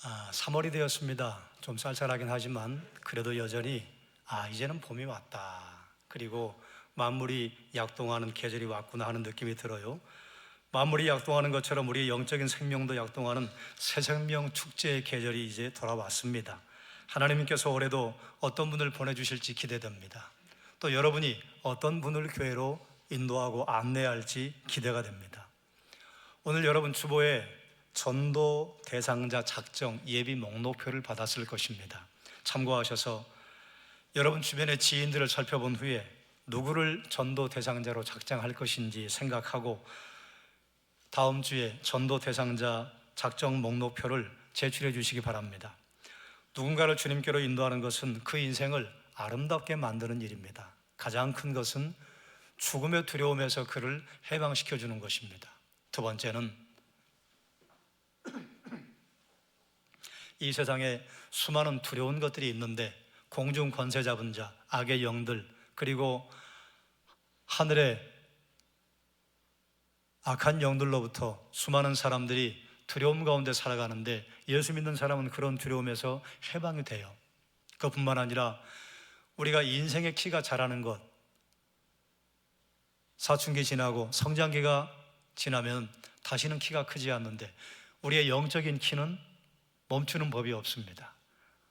3월이 되었습니다. 좀 쌀쌀하긴 하지만 그래도 여전히 이제는 봄이 왔다. 그리고 만물이 약동하는 계절이 왔구나 하는 느낌이 들어요. 만물이 약동하는 것처럼 우리의 영적인 생명도 약동하는 새 생명 축제의 계절이 이제 돌아왔습니다. 하나님께서 올해도 어떤 분을 보내주실지 기대됩니다. 또 여러분이 어떤 분을 교회로 인도하고 안내할지 기대가 됩니다. 오늘 여러분 주보에 전도 대상자 작정 예비 목록표를 받았을 것입니다. 참고하셔서 여러분 주변의 지인들을 살펴본 후에 누구를 전도 대상자로 작정할 것인지 생각하고 다음 주에 전도 대상자 작정 목록표를 제출해 주시기 바랍니다. 누군가를 주님께로 인도하는 것은 그 인생을 아름답게 만드는 일입니다. 가장 큰 것은 죽음의 두려움에서 그를 해방시켜 주는 것입니다. 두 번째는 이 세상에 수많은 두려운 것들이 있는데 공중 권세 잡은 자, 악의 영들, 그리고 하늘의 악한 영들로부터 수많은 사람들이 두려움 가운데 살아가는데 예수 믿는 사람은 그런 두려움에서 해방이 돼요. 그뿐만 아니라 우리가 인생의 키가 자라는 것, 사춘기 지나고 성장기가 지나면 다시는 키가 크지 않는데 우리의 영적인 키는 멈추는 법이 없습니다.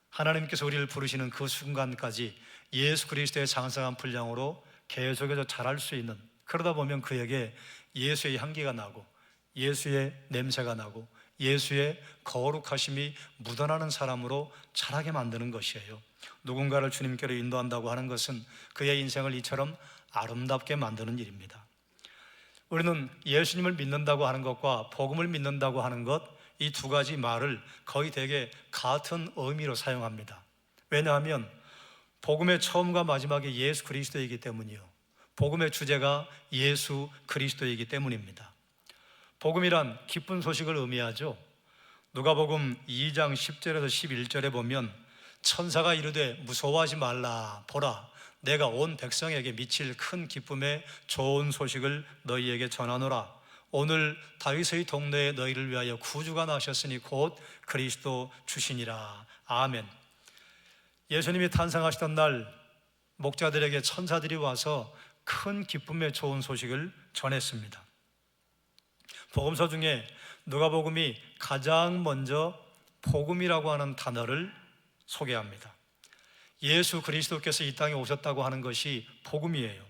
하나님께서 우리를 부르시는 그 순간까지 예수 그리스도의 장성한 분량으로 계속해서 자랄 수 있는, 그러다 보면 그에게 예수의 향기가 나고 예수의 냄새가 나고 예수의 거룩하심이 묻어나는 사람으로 자라게 만드는 것이에요. 누군가를 주님께로 인도한다고 하는 것은 그의 인생을 이처럼 아름답게 만드는 일입니다. 우리는 예수님을 믿는다고 하는 것과 복음을 믿는다고 하는 것, 이 두 가지 말을 거의 대개 같은 의미로 사용합니다. 왜냐하면 복음의 처음과 마지막이 예수 그리스도이기 때문이요, 복음의 주제가 예수 그리스도이기 때문입니다. 복음이란 기쁜 소식을 의미하죠. 누가복음 2장 10절에서 11절에 보면 천사가 이르되 무서워하지 말라, 보라 내가 온 백성에게 미칠 큰 기쁨의 좋은 소식을 너희에게 전하노라. 오늘 다윗의 동네에 너희를 위하여 구주가 나셨으니 곧 그리스도 주시니라. 아멘. 예수님이 탄생하시던 날 목자들에게 천사들이 와서 큰 기쁨의 좋은 소식을 전했습니다. 복음서 중에 누가복음이 가장 먼저 복음이라고 하는 단어를 소개합니다. 예수 그리스도께서 이 땅에 오셨다고 하는 것이 복음이에요.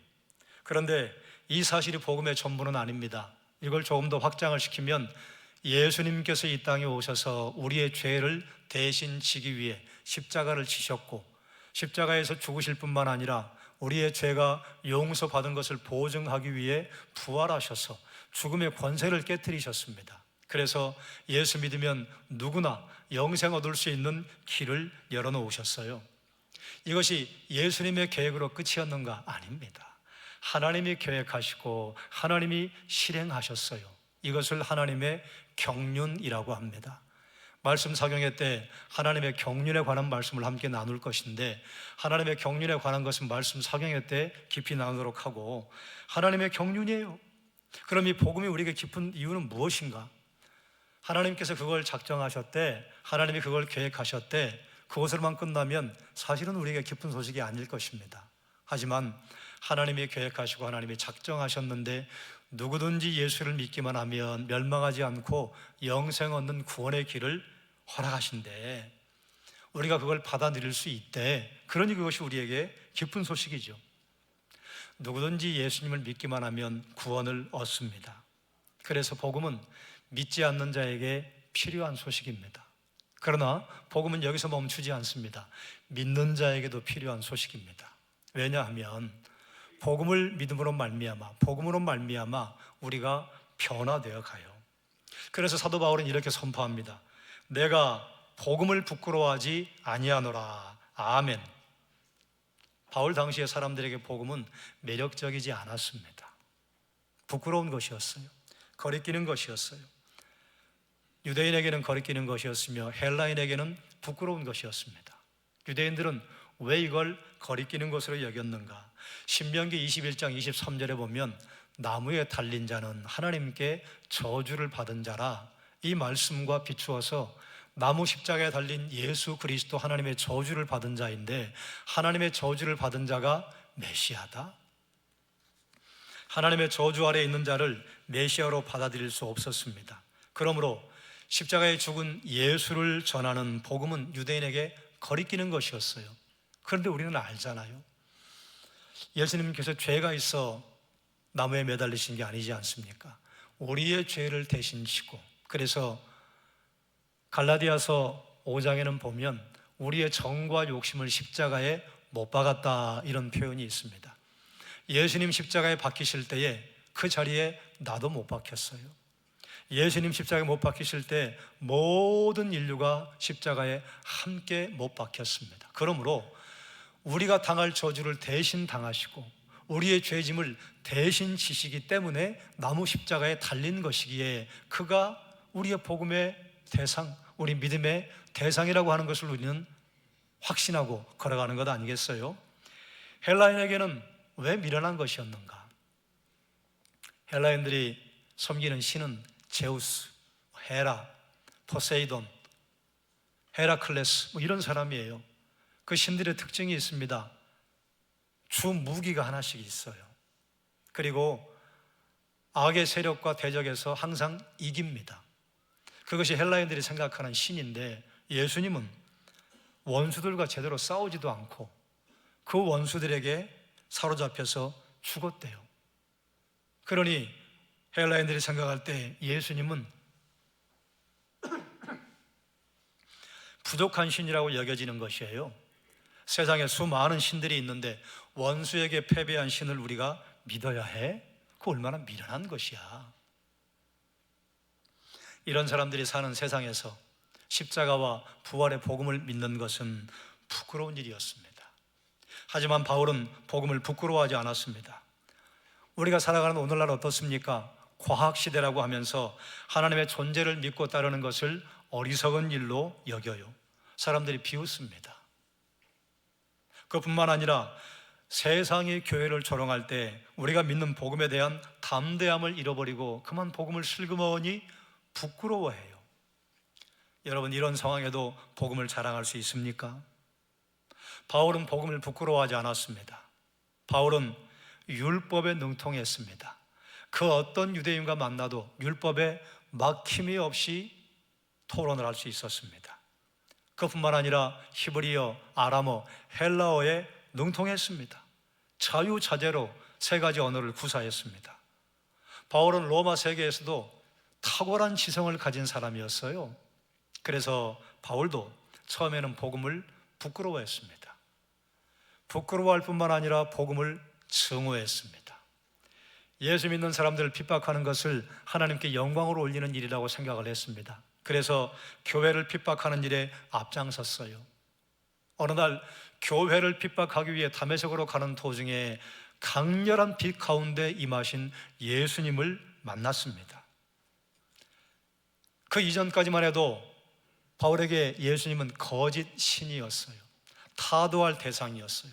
그런데 이 사실이 복음의 전부는 아닙니다. 이걸 조금 더 확장을 시키면 예수님께서 이 땅에 오셔서 우리의 죄를 대신 지기 위해 십자가를 지셨고 십자가에서 죽으실 뿐만 아니라 우리의 죄가 용서받은 것을 보증하기 위해 부활하셔서 죽음의 권세를 깨뜨리셨습니다. 그래서 예수 믿으면 누구나 영생 얻을 수 있는 길을 열어놓으셨어요. 이것이 예수님의 계획으로 끝이었는가? 아닙니다. 하나님이 계획하시고 하나님이 실행하셨어요. 이것을 하나님의 경륜이라고 합니다. 말씀 사경회 때 하나님의 경륜에 관한 말씀을 함께 나눌 것인데, 하나님의 경륜에 관한 것은 말씀 사경회 때 깊이 나누도록 하고, 하나님의 경륜이에요. 그럼 이 복음이 우리에게 깊은 이유는 무엇인가? 하나님께서 그걸 작정하셨대, 하나님이 그걸 계획하셨대, 그것으로만 끝나면 사실은 우리에게 기쁜 소식이 아닐 것입니다. 하지만 하나님이 계획하시고 하나님이 작정하셨는데 누구든지 예수를 믿기만 하면 멸망하지 않고 영생 얻는 구원의 길을 허락하신대. 우리가 그걸 받아들일 수 있대. 그러니 그것이 우리에게 기쁜 소식이죠. 누구든지 예수님을 믿기만 하면 구원을 얻습니다. 그래서 복음은 믿지 않는 자에게 필요한 소식입니다. 그러나 복음은 여기서 멈추지 않습니다. 믿는 자에게도 필요한 소식입니다. 왜냐하면 복음을 믿음으로 말미암아, 복음으로 말미암아 우리가 변화되어 가요. 그래서 사도 바울은 이렇게 선포합니다. 내가 복음을 부끄러워하지 아니하노라. 아멘. 바울 당시의 사람들에게 복음은 매력적이지 않았습니다. 부끄러운 것이었어요. 거리끼는 것이었어요. 유대인에게는 거리끼는 것이었으며 헬라인에게는 부끄러운 것이었습니다. 유대인들은 왜 이걸 거리끼는 것으로 여겼는가? 신명기 21장 23절에 보면 나무에 달린 자는 하나님께 저주를 받은 자라, 이 말씀과 비추어서 나무 십자가에 달린 예수 그리스도 하나님의 저주를 받은 자인데, 하나님의 저주를 받은 자가 메시아다? 하나님의 저주 아래에 있는 자를 메시아로 받아들일 수 없었습니다. 그러므로 십자가에 죽은 예수를 전하는 복음은 유대인에게 거리끼는 것이었어요. 그런데 우리는 알잖아요. 예수님께서 죄가 있어 나무에 매달리신 게 아니지 않습니까? 우리의 죄를 대신 지고, 그래서 갈라디아서 5장에는 보면 우리의 정과 욕심을 십자가에 못 박았다, 이런 표현이 있습니다. 예수님 십자가에 박히실 때에 그 자리에 나도 못 박혔어요. 예수님 십자가에 못 박히실 때 모든 인류가 십자가에 함께 못 박혔습니다. 그러므로 우리가 당할 저주를 대신 당하시고 우리의 죄짐을 대신 지시기 때문에 나무 십자가에 달린 것이기에 그가 우리의 복음의 대상, 우리 믿음의 대상이라고 하는 것을 우리는 확신하고 걸어가는 것 아니겠어요? 헬라인에게는 왜 미련한 것이었는가? 헬라인들이 섬기는 신은 제우스, 헤라, 포세이돈, 헤라클레스, 이런 사람이에요. 그 신들의 특징이 있습니다. 주 무기가 하나씩 있어요. 그리고 악의 세력과 대적에서 항상 이깁니다. 그것이 헬라인들이 생각하는 신인데, 예수님은 원수들과 제대로 싸우지도 않고 그 원수들에게 사로잡혀서 죽었대요. 그러니 헬라인들이 생각할 때 예수님은 부족한 신이라고 여겨지는 것이에요. 세상에 수많은 신들이 있는데 원수에게 패배한 신을 우리가 믿어야 해? 그거 얼마나 미련한 것이야. 이런 사람들이 사는 세상에서 십자가와 부활의 복음을 믿는 것은 부끄러운 일이었습니다. 하지만 바울은 복음을 부끄러워하지 않았습니다. 우리가 살아가는 오늘날 어떻습니까? 과학시대라고 하면서 하나님의 존재를 믿고 따르는 것을 어리석은 일로 여겨요. 사람들이 비웃습니다. 그뿐만 아니라 세상이 교회를 조롱할 때 우리가 믿는 복음에 대한 담대함을 잃어버리고 그만 복음을 슬그머니 부끄러워해요. 여러분, 이런 상황에도 복음을 자랑할 수 있습니까? 바울은 복음을 부끄러워하지 않았습니다. 바울은 율법에 능통했습니다. 그 어떤 유대인과 만나도 율법에 막힘이 없이 토론을 할 수 있었습니다. 그뿐만 아니라 히브리어, 아람어, 헬라어에 능통했습니다. 자유자재로 3가지 언어를 구사했습니다. 바울은 로마 세계에서도 탁월한 지성을 가진 사람이었어요. 그래서 바울도 처음에는 복음을 부끄러워했습니다. 부끄러워할 뿐만 아니라 복음을 증오했습니다. 예수 믿는 사람들을 핍박하는 것을 하나님께 영광으로 올리는 일이라고 생각을 했습니다. 그래서 교회를 핍박하는 일에 앞장섰어요. 어느 날 교회를 핍박하기 위해 다메섹으로 가는 도중에 강렬한 빛 가운데 임하신 예수님을 만났습니다. 그 이전까지만 해도 바울에게 예수님은 거짓 신이었어요. 타도할 대상이었어요.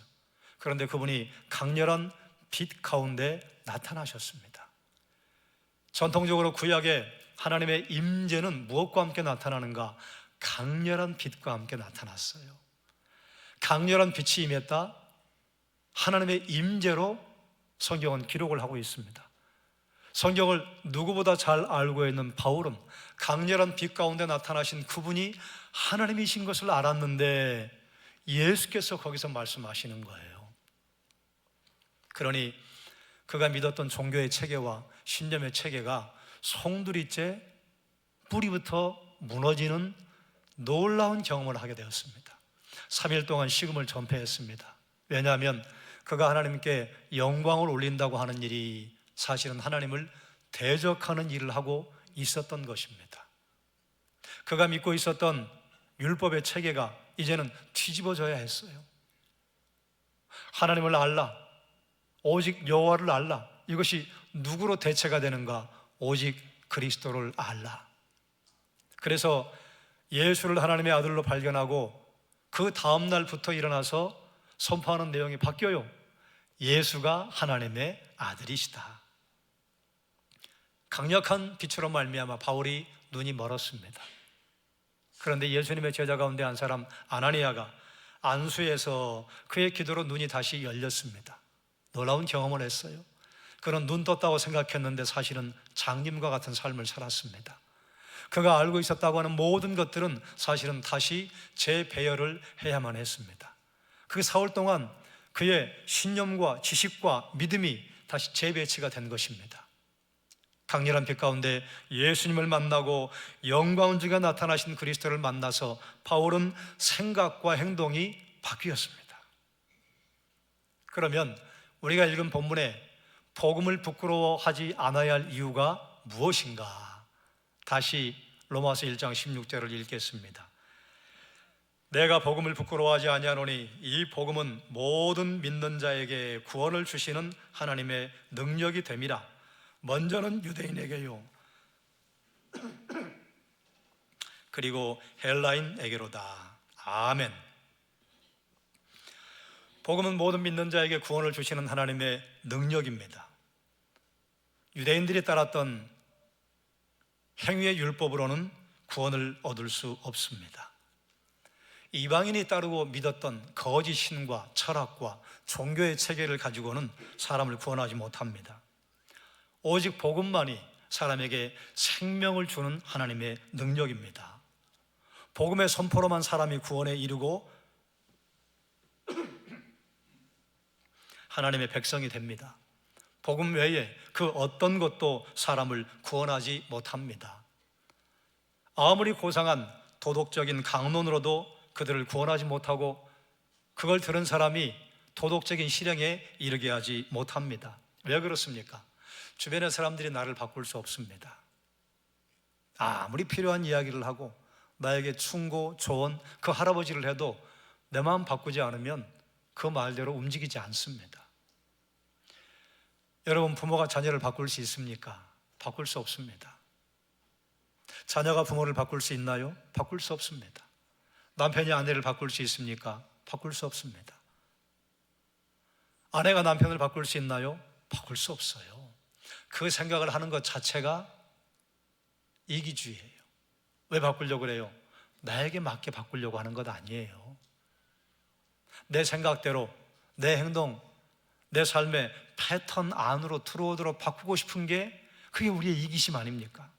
그런데 그분이 강렬한 빛 가운데 나타나셨습니다. 전통적으로 구약에 하나님의 임재는 무엇과 함께 나타나는가? 강렬한 빛과 함께 나타났어요. 강렬한 빛이 임했다? 하나님의 임재로 성경은 기록을 하고 있습니다. 성경을 누구보다 잘 알고 있는 바울은 강렬한 빛 가운데 나타나신 그분이 하나님이신 것을 알았는데 예수께서 거기서 말씀하시는 거예요. 그러니 그가 믿었던 종교의 체계와 신념의 체계가 송두리째 뿌리부터 무너지는 놀라운 경험을 하게 되었습니다. 3일 동안 식음을 전폐했습니다. 왜냐하면 그가 하나님께 영광을 올린다고 하는 일이 사실은 하나님을 대적하는 일을 하고 있었던 것입니다. 그가 믿고 있었던 율법의 체계가 이제는 뒤집어져야 했어요. 하나님을 알라, 오직 여호와를 알라. 이것이 누구로 대체가 되는가? 오직 그리스도를 알라. 그래서 예수를 하나님의 아들로 발견하고 그 다음 날부터 일어나서 선포하는 내용이 바뀌어요. 예수가 하나님의 아들이시다. 강력한 빛으로 말미암아 바울이 눈이 멀었습니다. 그런데 예수님의 제자 가운데 한 사람 아나니아가 안수에서 그의 기도로 눈이 다시 열렸습니다. 놀라운 경험을 했어요. 그는 눈 떴다고 생각했는데 사실은 장님과 같은 삶을 살았습니다. 그가 알고 있었다고 하는 모든 것들은 사실은 다시 재배열을 해야만 했습니다. 그 사흘 동안 그의 신념과 지식과 믿음이 다시 재배치가 된 것입니다. 강렬한 빛 가운데 예수님을 만나고 영광 중에 나타나신 그리스도를 만나서 바울은 생각과 행동이 바뀌었습니다. 그러면 우리가 읽은 본문에 복음을 부끄러워하지 않아야 할 이유가 무엇인가? 다시 로마서 1장 16절을 읽겠습니다. 내가 복음을 부끄러워하지 아니하노니 이 복음은 모든 믿는 자에게 구원을 주시는 하나님의 능력이 됨이라. 먼저는 유대인에게요 그리고 헬라인에게로다. 아멘. 복음은 모든 믿는 자에게 구원을 주시는 하나님의 능력입니다. 유대인들이 따랐던 행위의 율법으로는 구원을 얻을 수 없습니다. 이방인이 따르고 믿었던 거짓 신과 철학과 종교의 체계를 가지고는 사람을 구원하지 못합니다. 오직 복음만이 사람에게 생명을 주는 하나님의 능력입니다. 복음의 선포로만 사람이 구원에 이르고 하나님의 백성이 됩니다. 복음 외에 그 어떤 것도 사람을 구원하지 못합니다. 아무리 고상한 도덕적인 강론으로도 그들을 구원하지 못하고 그걸 들은 사람이 도덕적인 실행에 이르게 하지 못합니다. 왜 그렇습니까? 주변의 사람들이 나를 바꿀 수 없습니다. 아무리 필요한 이야기를 하고 나에게 충고, 조언, 그 할아버지를 해도 내 마음 바꾸지 않으면 그 말대로 움직이지 않습니다. 여러분, 부모가 자녀를 바꿀 수 있습니까? 바꿀 수 없습니다. 자녀가 부모를 바꿀 수 있나요? 바꿀 수 없습니다. 남편이 아내를 바꿀 수 있습니까? 바꿀 수 없습니다. 아내가 남편을 바꿀 수 있나요? 바꿀 수 없어요. 그 생각을 하는 것 자체가 이기주의예요. 왜 바꾸려고 그래요? 나에게 맞게 바꾸려고 하는 것 아니에요. 내 생각대로, 내 행동, 내 삶의 패턴 안으로 들어오도록 바꾸고 싶은 게 그게 우리의 이기심 아닙니까?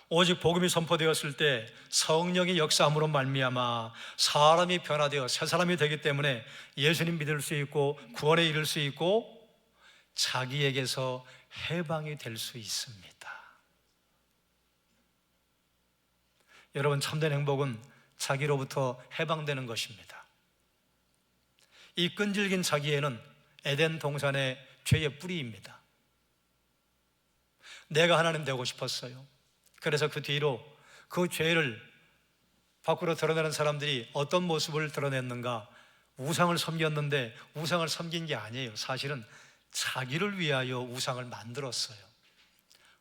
오직 복음이 선포되었을 때 성령의 역사함으로 말미암아 사람이 변화되어 새 사람이 되기 때문에 예수님 믿을 수 있고 구원에 이를 수 있고 자기에게서 해방이 될 수 있습니다. 여러분, 참된 행복은 자기로부터 해방되는 것입니다. 이 끈질긴 자기애는 에덴 동산의 죄의 뿌리입니다. 내가 하나님 되고 싶었어요. 그래서 그 뒤로 그 죄를 밖으로 드러내는 사람들이 어떤 모습을 드러냈는가? 우상을 섬겼는데 우상을 섬긴 게 아니에요. 사실은 자기를 위하여 우상을 만들었어요.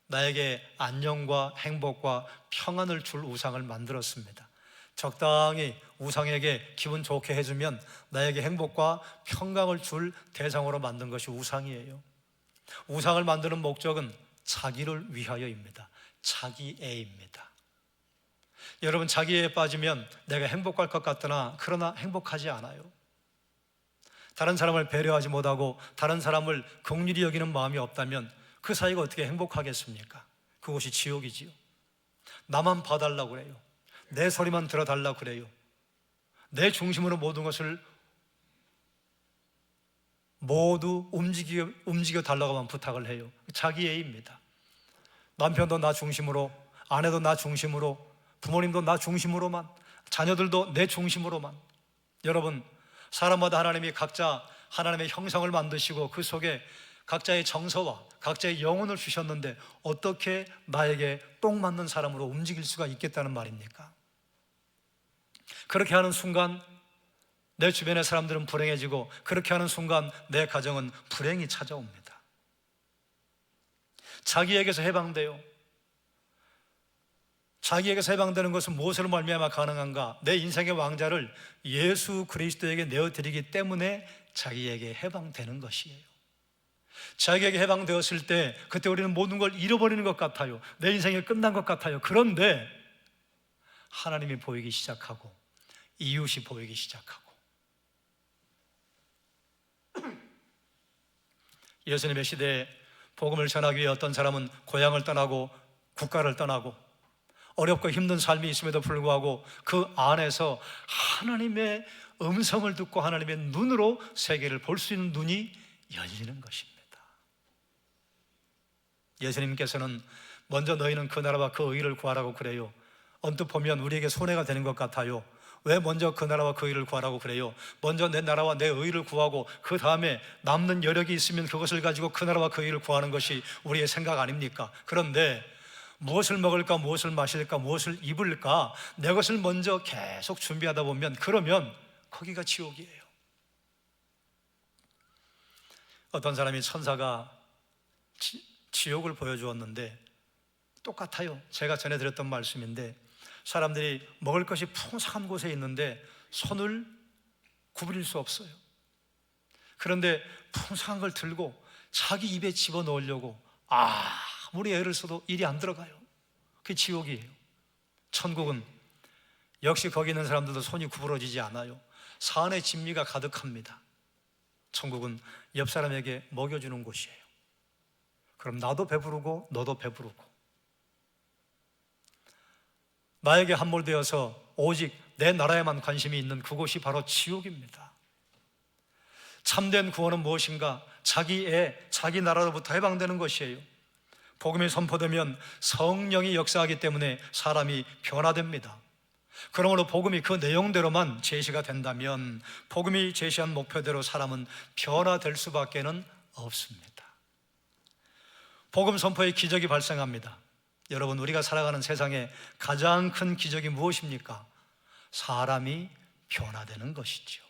나에게 안녕과 행복과 평안을 줄 우상을 만들었습니다. 적당히 우상에게 기분 좋게 해주면 나에게 행복과 평강을 줄 대상으로 만든 것이 우상이에요. 우상을 만드는 목적은 자기를 위하여입니다. 자기애입니다. 여러분, 자기애에 빠지면 내가 행복할 것 같으나 그러나 행복하지 않아요. 다른 사람을 배려하지 못하고 다른 사람을 긍휼히 여기는 마음이 없다면 그 사이가 어떻게 행복하겠습니까? 그곳이 지옥이지요. 나만 봐달라고 그래요. 내 소리만 들어달라고 그래요. 내 중심으로 모든 것을 모두 움직여 달라고만 부탁을 해요. 자기애입니다. 남편도 나 중심으로, 아내도 나 중심으로, 부모님도 나 중심으로만, 자녀들도 내 중심으로만. 여러분, 사람마다 하나님이 각자 하나님의 형상을 만드시고 그 속에 각자의 정서와 각자의 영혼을 주셨는데 어떻게 나에게 똥 맞는 사람으로 움직일 수가 있겠다는 말입니까? 그렇게 하는 순간 내 주변의 사람들은 불행해지고 그렇게 하는 순간 내 가정은 불행이 찾아옵니다. 자기에게서 해방돼요. 자기에게서 해방되는 것은 무엇으로 말미암아 가능한가? 내 인생의 왕자를 예수 그리스도에게 내어드리기 때문에 자기에게 해방되는 것이에요. 자기에게 해방되었을 때 그때 우리는 모든 걸 잃어버리는 것 같아요. 내 인생이 끝난 것 같아요. 그런데 하나님이 보이기 시작하고 이웃이 보이기 시작하고, 예수님의 시대에 복음을 전하기 위해 어떤 사람은 고향을 떠나고 국가를 떠나고 어렵고 힘든 삶이 있음에도 불구하고 그 안에서 하나님의 음성을 듣고 하나님의 눈으로 세계를 볼 수 있는 눈이 열리는 것입니다. 예수님께서는 먼저 너희는 그 나라와 그 의를 구하라고 그래요. 언뜻 보면 우리에게 손해가 되는 것 같아요. 왜 먼저 그 나라와 그 의를 구하라고 그래요? 먼저 내 나라와 내 의를 구하고 그 다음에 남는 여력이 있으면 그것을 가지고 그 나라와 그 의를 구하는 것이 우리의 생각 아닙니까? 그런데 무엇을 먹을까, 무엇을 마실까, 무엇을 입을까, 내 것을 먼저 계속 준비하다 보면, 그러면 거기가 지옥이에요. 어떤 사람이 천사가 지옥을 보여주었는데 똑같아요. 제가 전에 드렸던 말씀인데, 사람들이 먹을 것이 풍성한 곳에 있는데 손을 구부릴 수 없어요. 그런데 풍성한 걸 들고 자기 입에 집어넣으려고 아무리 애를 써도 일이 안 들어가요. 그게 지옥이에요. 천국은 역시 거기 있는 사람들도 손이 구부러지지 않아요. 산의 진미가 가득합니다. 천국은 옆 사람에게 먹여주는 곳이에요. 그럼 나도 배부르고 너도 배부르고, 나에게 함몰되어서 오직 내 나라에만 관심이 있는 그곳이 바로 지옥입니다. 참된 구원은 무엇인가? 자기 애, 자기 나라로부터 해방되는 것이에요. 복음이 선포되면 성령이 역사하기 때문에 사람이 변화됩니다. 그러므로 복음이 그 내용대로만 제시가 된다면 복음이 제시한 목표대로 사람은 변화될 수밖에는 없습니다. 복음 선포의 기적이 발생합니다. 여러분, 우리가 살아가는 세상에 가장 큰 기적이 무엇입니까? 사람이 변화되는 것이죠.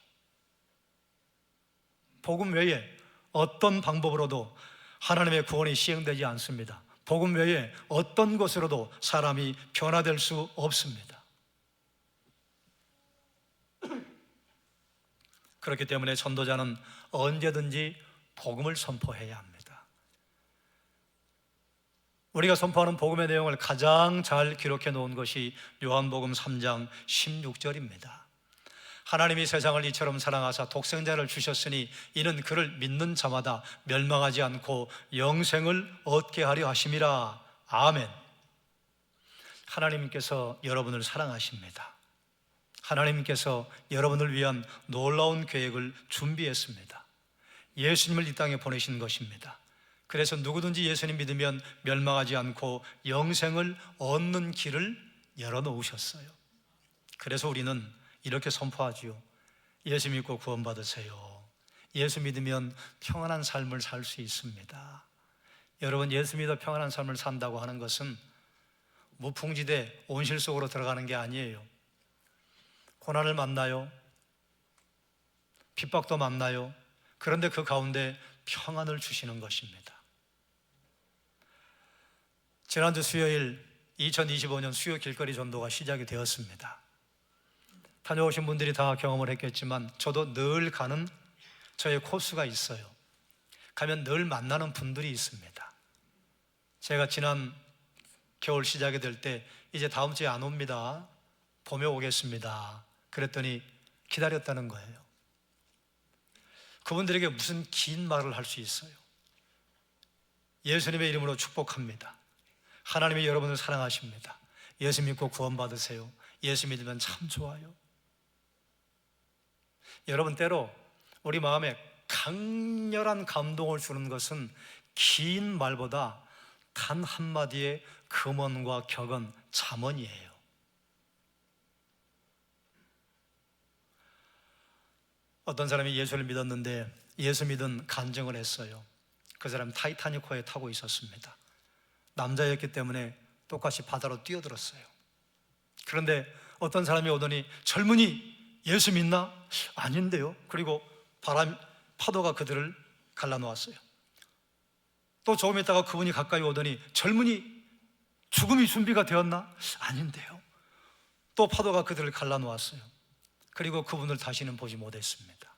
복음 외에 어떤 방법으로도 하나님의 구원이 시행되지 않습니다. 복음 외에 어떤 것으로도 사람이 변화될 수 없습니다. 그렇기 때문에 전도자는 언제든지 복음을 선포해야 합니다. 우리가 선포하는 복음의 내용을 가장 잘 기록해 놓은 것이 요한복음 3장 16절입니다. 하나님이 세상을 이처럼 사랑하사 독생자를 주셨으니 이는 그를 믿는 자마다 멸망하지 않고 영생을 얻게 하려 하심이라. 아멘. 하나님께서 여러분을 사랑하십니다. 하나님께서 여러분을 위한 놀라운 계획을 준비했습니다. 예수님을 이 땅에 보내신 것입니다. 그래서 누구든지 예수님 믿으면 멸망하지 않고 영생을 얻는 길을 열어놓으셨어요. 그래서 우리는 이렇게 선포하지요. 예수 믿고 구원받으세요. 예수 믿으면 평안한 삶을 살 수 있습니다. 여러분, 예수 믿어 평안한 삶을 산다고 하는 것은 무풍지대 온실 속으로 들어가는 게 아니에요. 고난을 만나요. 핍박도 만나요. 그런데 그 가운데 평안을 주시는 것입니다. 지난주 수요일 2025년 수요 길거리 전도가 시작이 되었습니다. 다녀오신 분들이 다 경험을 했겠지만 저도 늘 가는 저의 코스가 있어요. 가면 늘 만나는 분들이 있습니다. 제가 지난 겨울 시작이 될 때 이제 다음 주에 안 옵니다. 봄에 오겠습니다. 그랬더니 기다렸다는 거예요. 그분들에게 무슨 긴 말을 할 수 있어요? 예수님의 이름으로 축복합니다. 하나님이 여러분을 사랑하십니다. 예수 믿고 구원받으세요. 예수 믿으면 참 좋아요. 여러분, 때로 우리 마음에 강렬한 감동을 주는 것은 긴 말보다 단 한마디의 금언과 격언, 잠언이에요. 어떤 사람이 예수를 믿었는데 예수 믿은 간증을 했어요. 그 사람은 타이타닉호에 타고 있었습니다. 남자였기 때문에 똑같이 바다로 뛰어들었어요. 그런데 어떤 사람이 오더니 젊은이 예수 믿나? 아닌데요. 그리고 파도가 그들을 갈라놓았어요. 또 조금 있다가 그분이 가까이 오더니 젊은이 죽음이 준비가 되었나? 아닌데요. 또 파도가 그들을 갈라놓았어요. 그리고 그분을 다시는 보지 못했습니다.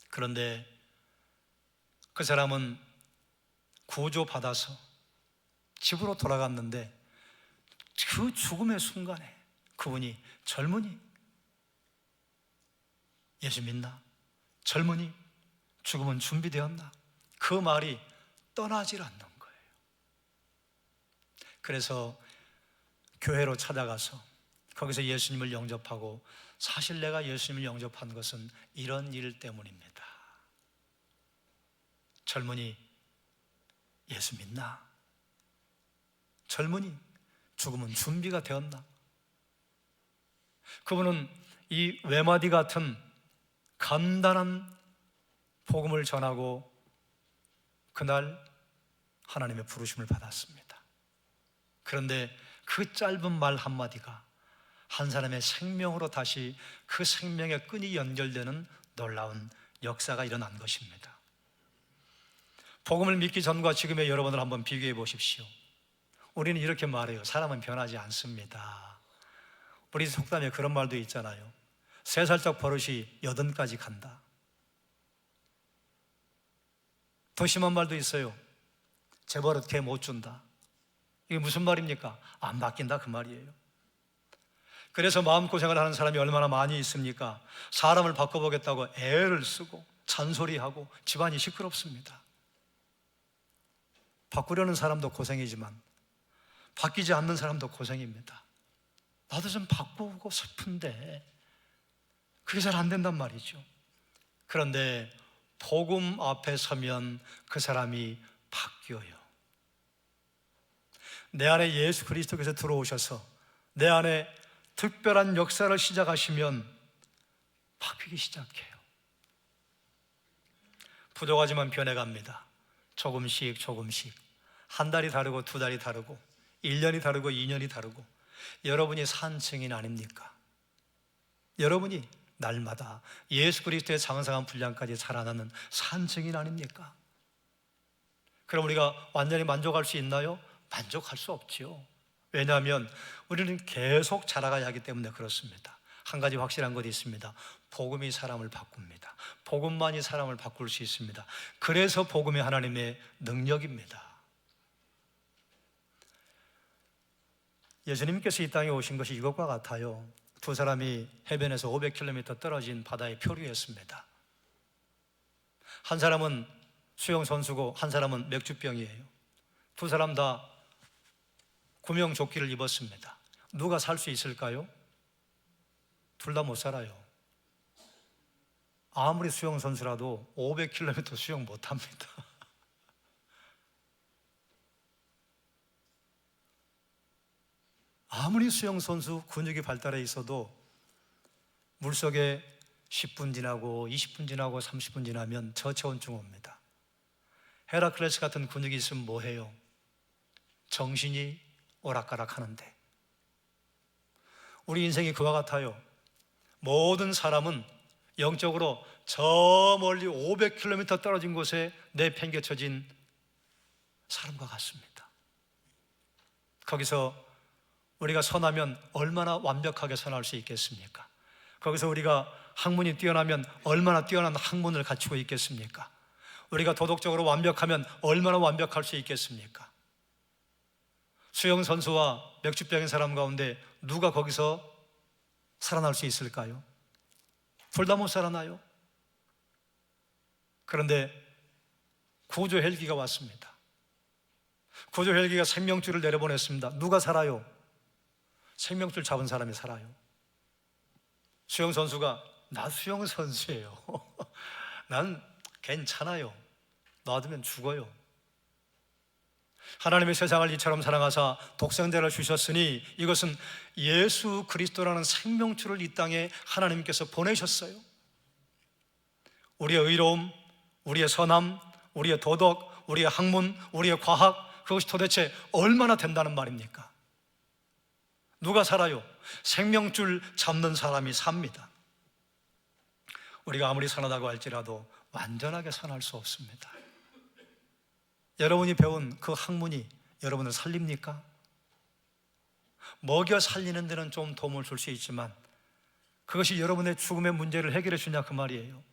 그런데 그 사람은 구조받아서 집으로 돌아갔는데 그 죽음의 순간에 그분이 젊은이 예수 믿나? 젊은이 죽음은 준비되었나? 그 말이 떠나질 않는 거예요. 그래서 교회로 찾아가서 거기서 예수님을 영접하고, 사실 내가 예수님을 영접한 것은 이런 일 때문입니다. 젊은이 예수 믿나? 젊은이 죽음은 준비가 되었나? 그분은 이 외마디 같은 간단한 복음을 전하고 그날 하나님의 부르심을 받았습니다. 그런데 그 짧은 말 한마디가 한 사람의 생명으로 다시 그 생명의 끈이 연결되는 놀라운 역사가 일어난 것입니다. 복음을 믿기 전과 지금의 여러분을 한번 비교해 보십시오. 우리는 이렇게 말해요. 사람은 변하지 않습니다. 우리 속담에 그런 말도 있잖아요. 3살짜리 버릇이 80까지 간다. 더 심한 말도 있어요. 제 버릇 걔 못 준다. 이게 무슨 말입니까? 안 바뀐다 그 말이에요. 그래서 마음고생을 하는 사람이 얼마나 많이 있습니까? 사람을 바꿔보겠다고 애를 쓰고 잔소리하고 집안이 시끄럽습니다. 바꾸려는 사람도 고생이지만 바뀌지 않는 사람도 고생입니다. 나도 좀 바꾸고 싶은데 그게 잘 안 된단 말이죠. 그런데 복음 앞에 서면 그 사람이 바뀌어요. 내 안에 예수 그리스도께서 들어오셔서 내 안에 특별한 역사를 시작하시면 바뀌기 시작해요. 부족하지만 변해갑니다. 조금씩 조금씩. 한 달이 다르고 2달이 다르고 1년이 다르고 2년이 다르고. 여러분이 산증인 아닙니까? 여러분이 날마다 예수 그리스도의 장성한 분량까지 자라나는 산증인 아닙니까? 그럼 우리가 완전히 만족할 수 있나요? 만족할 수 없죠. 왜냐하면 우리는 계속 자라가야 하기 때문에 그렇습니다. 한 가지 확실한 것이 있습니다. 복음이 사람을 바꿉니다. 복음만이 사람을 바꿀 수 있습니다. 그래서 복음이 하나님의 능력입니다. 예수님께서 이 땅에 오신 것이 이것과 같아요. 2 사람이 해변에서 500km 떨어진 바다에 표류했습니다. 한 사람은 수영선수고 한 사람은 맥주병이에요. 2 사람 다 구명조끼를 입었습니다. 누가 살 수 있을까요? 둘 다 못 살아요. 아무리 수영선수라도 500km 수영 못합니다. 아무리 수영선수 근육이 발달해 있어도 물속에 10분 지나고 20분 지나고 30분 지나면 저체온증 옵니다. 헤라클레스 같은 근육이 있으면 뭐해요? 정신이 오락가락 하는데, 우리 인생이 그와 같아요. 모든 사람은 영적으로 저 멀리 500km 떨어진 곳에 내팽개쳐진 사람과 같습니다. 거기서 우리가 선하면 얼마나 완벽하게 선할 수 있겠습니까? 거기서 우리가 학문이 뛰어나면 얼마나 뛰어난 학문을 갖추고 있겠습니까? 우리가 도덕적으로 완벽하면 얼마나 완벽할 수 있겠습니까? 수영선수와 맥주병인 사람 가운데 누가 거기서 살아날 수 있을까요? 둘 다 못 살아나요. 그런데 구조 헬기가 왔습니다. 구조 헬기가 생명줄을 내려보냈습니다. 누가 살아요? 생명줄 잡은 사람이 살아요. 수영선수가 나 수영선수예요. 난 괜찮아요. 놔두면 죽어요. 하나님의 세상을 이처럼 사랑하사 독생자를 주셨으니 이것은 예수 그리스도라는 생명줄을 이 땅에 하나님께서 보내셨어요. 우리의 의로움, 우리의 선함, 우리의 도덕, 우리의 학문, 우리의 과학, 그것이 도대체 얼마나 된다는 말입니까? 누가 살아요? 생명줄 잡는 사람이 삽니다. 우리가 아무리 선하다고 할지라도 완전하게 선할 수 없습니다. 여러분이 배운 그 학문이 여러분을 살립니까? 먹여 살리는 데는 좀 도움을 줄 수 있지만 그것이 여러분의 죽음의 문제를 해결해 주냐 그 말이에요.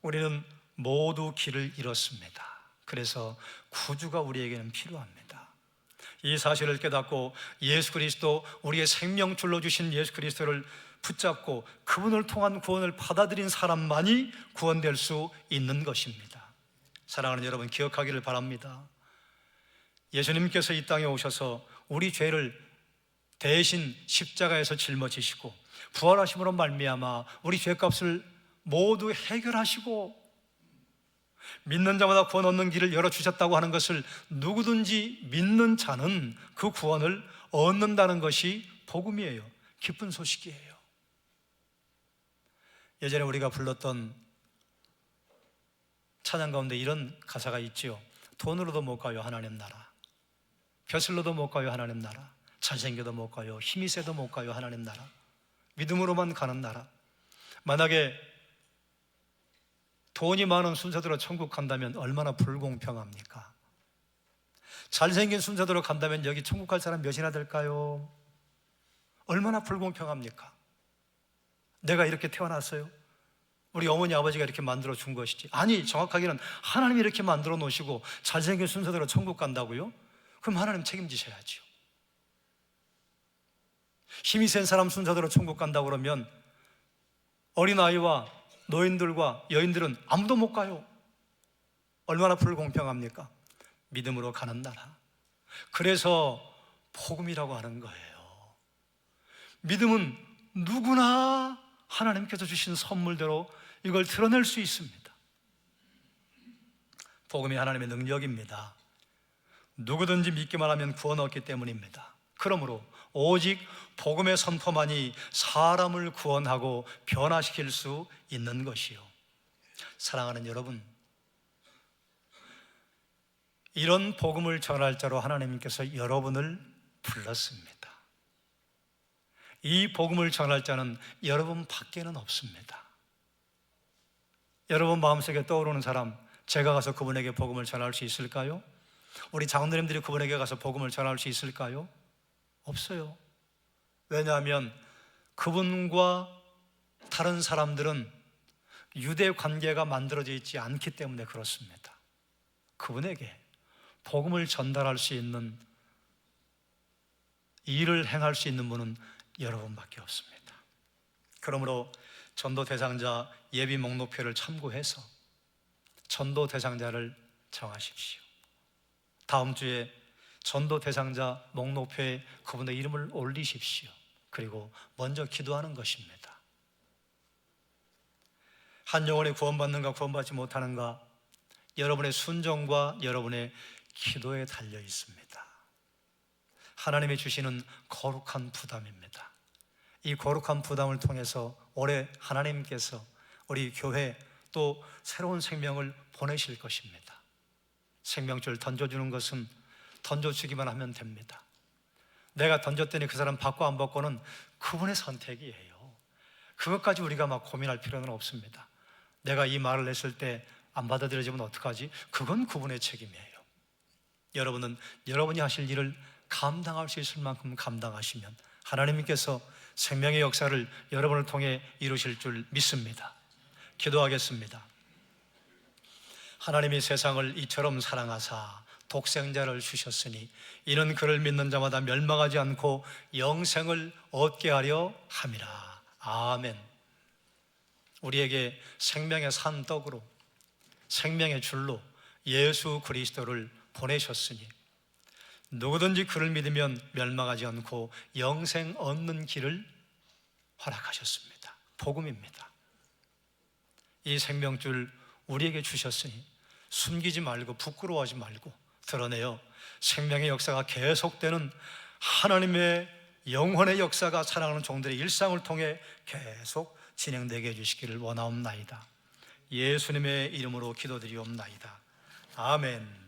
우리는 모두 길을 잃었습니다. 그래서 구주가 우리에게는 필요합니다. 이 사실을 깨닫고 예수 그리스도, 우리의 생명줄로 주신 예수 그리스도를 붙잡고 그분을 통한 구원을 받아들인 사람만이 구원될 수 있는 것입니다. 사랑하는 여러분, 기억하기를 바랍니다. 예수님께서 이 땅에 오셔서 우리 죄를 대신 십자가에서 짊어지시고 부활하심으로 말미암아 우리 죄값을 모두 해결하시고 믿는 자마다 구원 얻는 길을 열어주셨다고 하는 것을 누구든지 믿는 자는 그 구원을 얻는다는 것이 복음이에요. 기쁜 소식이에요. 예전에 우리가 불렀던 찬양 가운데 이런 가사가 있지요. 돈으로도 못 가요 하나님 나라, 벼슬로도 못 가요 하나님 나라, 잘생겨도 못 가요, 힘이 세도 못 가요 하나님 나라, 믿음으로만 가는 나라. 만약에 돈이 많은 순서대로 천국 간다면 얼마나 불공평합니까? 잘생긴 순서대로 간다면 여기 천국 갈 사람 몇이나 될까요? 얼마나 불공평합니까? 내가 이렇게 태어났어요? 우리 어머니 아버지가 이렇게 만들어 준 것이지? 아니, 정확하게는 하나님이 이렇게 만들어 놓으시고 잘생긴 순서대로 천국 간다고요? 그럼 하나님 책임지셔야죠. 힘이 센 사람 순서대로 천국 간다고 그러면 어린아이와 노인들과 여인들은 아무도 못 가요. 얼마나 불공평합니까? 믿음으로 가는 나라. 그래서 복음이라고 하는 거예요. 믿음은 누구나 하나님께서 주신 선물대로 이걸 드러낼 수 있습니다. 복음이 하나님의 능력입니다. 누구든지 믿기만 하면 구원 얻기 때문입니다. 그러므로 오직 복음의 선포만이 사람을 구원하고 변화시킬 수 있는 것이요. 사랑하는 여러분, 이런 복음을 전할 자로 하나님께서 여러분을 불렀습니다. 이 복음을 전할 자는 여러분 밖에는 없습니다. 여러분 마음속에 떠오르는 사람, 제가 가서 그분에게 복음을 전할 수 있을까요? 우리 장로님들이 그분에게 가서 복음을 전할 수 있을까요? 없어요. 왜냐하면 그분과 다른 사람들은 유대 관계가 만들어져 있지 않기 때문에 그렇습니다. 그분에게 복음을 전달할 수 있는 일을 행할 수 있는 분은 여러분밖에 없습니다. 그러므로 전도 대상자 예비 목록표를 참고해서 전도 대상자를 정하십시오. 다음 주에 전도 대상자 목록표에 그분의 이름을 올리십시오. 그리고 먼저 기도하는 것입니다. 한 영혼이 구원받는가 구원받지 못하는가, 여러분의 순종과 여러분의 기도에 달려 있습니다. 하나님이 주시는 거룩한 부담입니다. 이 거룩한 부담을 통해서 올해 하나님께서 우리 교회 또 새로운 생명을 보내실 것입니다. 생명줄 던져주는 것은 던져주기만 하면 됩니다. 내가 던졌더니 그 사람 받고 안 받고는 그분의 선택이에요. 그것까지 우리가 막 고민할 필요는 없습니다. 내가 이 말을 했을 때 안 받아들여지면 어떡하지? 그건 그분의 책임이에요. 여러분은 여러분이 하실 일을 감당할 수 있을 만큼 감당하시면 하나님께서 생명의 역사를 여러분을 통해 이루실 줄 믿습니다. 기도하겠습니다. 하나님이 세상을 이처럼 사랑하사 독생자를 주셨으니 이는 그를 믿는 자마다 멸망하지 않고 영생을 얻게 하려 함이라. 아멘. 우리에게 생명의 산떡으로, 생명의 줄로 예수 그리스도를 보내셨으니 누구든지 그를 믿으면 멸망하지 않고 영생 얻는 길을 허락하셨습니다. 복음입니다. 이 생명줄 우리에게 주셨으니 숨기지 말고 부끄러워하지 말고 드러내어 생명의 역사가 계속되는 하나님의 영혼의 역사가 사랑하는 종들의 일상을 통해 계속 진행되게 해주시기를 원하옵나이다. 예수님의 이름으로 기도드리옵나이다. 아멘.